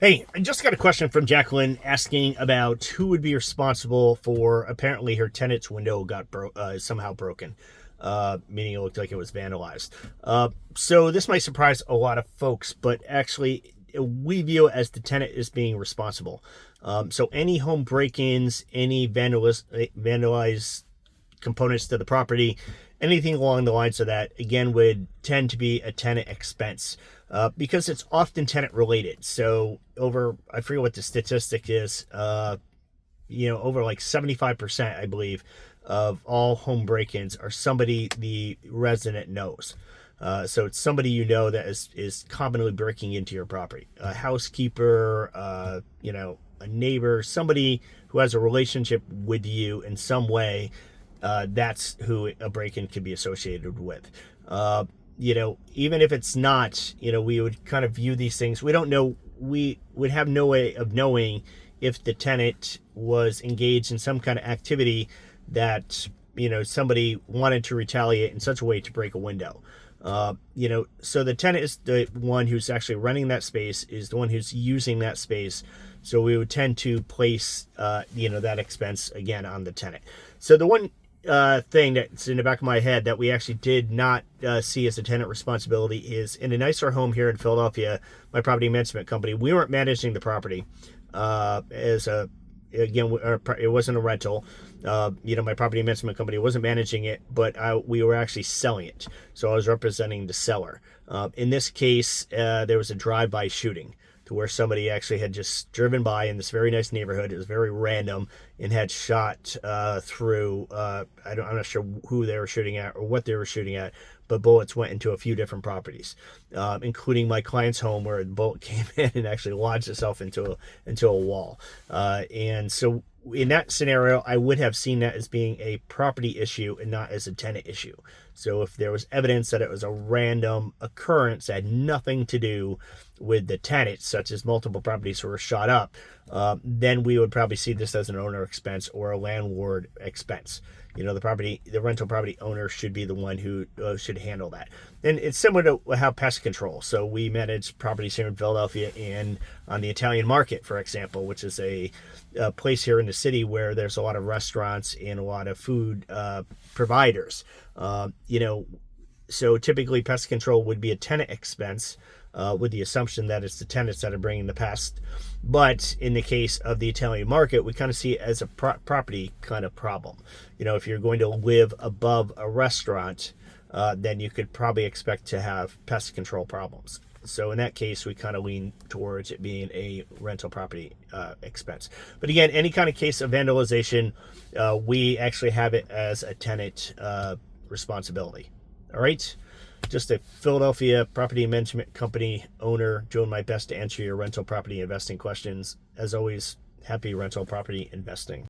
Hey, I just got a question from Jacqueline asking about who would be responsible for apparently her tenant's window got somehow broken, meaning it looked like it was vandalized. So this might surprise a lot of folks, but actually we view it as the tenant is being responsible. So any home break-ins, any vandalized components to the property, anything along the lines of that, again, would tend to be a tenant expense because it's often tenant related. So I forget what the statistic is, over like 75%, I believe, of all home break-ins are somebody the resident knows. So it's somebody that is commonly breaking into your property, a housekeeper, a neighbor, somebody who has a relationship with you in some way. That's who a break-in could be associated with. Even if it's not, we would kind of view these things. We don't know. We would have no way of knowing if the tenant was engaged in some kind of activity that, somebody wanted to retaliate in such a way to break a window. So the tenant is the one who's actually renting that space, is the one who's using that space. So we would tend to place, that expense again on the tenant. So the one thing that's in the back of my head that we actually did not see as a tenant responsibility is in a nicer home here in Philadelphia, my property management company. We weren't managing the property it wasn't a rental. My property management company wasn't managing it, but we were actually selling it. So I was representing the seller. In this case, there was a drive-by shooting to where somebody actually had just driven by in this very nice neighborhood. It was very random and had shot through, I'm not sure who they were shooting at or what they were shooting at, but bullets went into a few different properties, including my client's home where the bullet came in and actually lodged itself into a wall. And so in that scenario, I would have seen that as being a property issue and not as a tenant issue. So if there was evidence that it was a random occurrence that had nothing to do with the tenant, such as multiple properties were shot up, then we would probably see this as an owner expense or a landlord expense. The rental property owner should be the one who should handle that. And it's similar to how pest control. So we manage properties here in Philadelphia and on the Italian market, for example, which is a place here in the city where there's a lot of restaurants and a lot of food providers. So typically pest control would be a tenant expense, with the assumption that it's the tenants that are bringing the pest. But in the case of the Italian market, we kind of see it as a property kind of problem. If you're going to live above a restaurant, then you could probably expect to have pest control problems. So in that case, we kind of lean towards it being a rental property expense. But again, any kind of case of vandalization, we actually have it as a tenant responsibility. All right. Just a Philadelphia property management company owner, doing my best to answer your rental property investing questions. As always, happy rental property investing.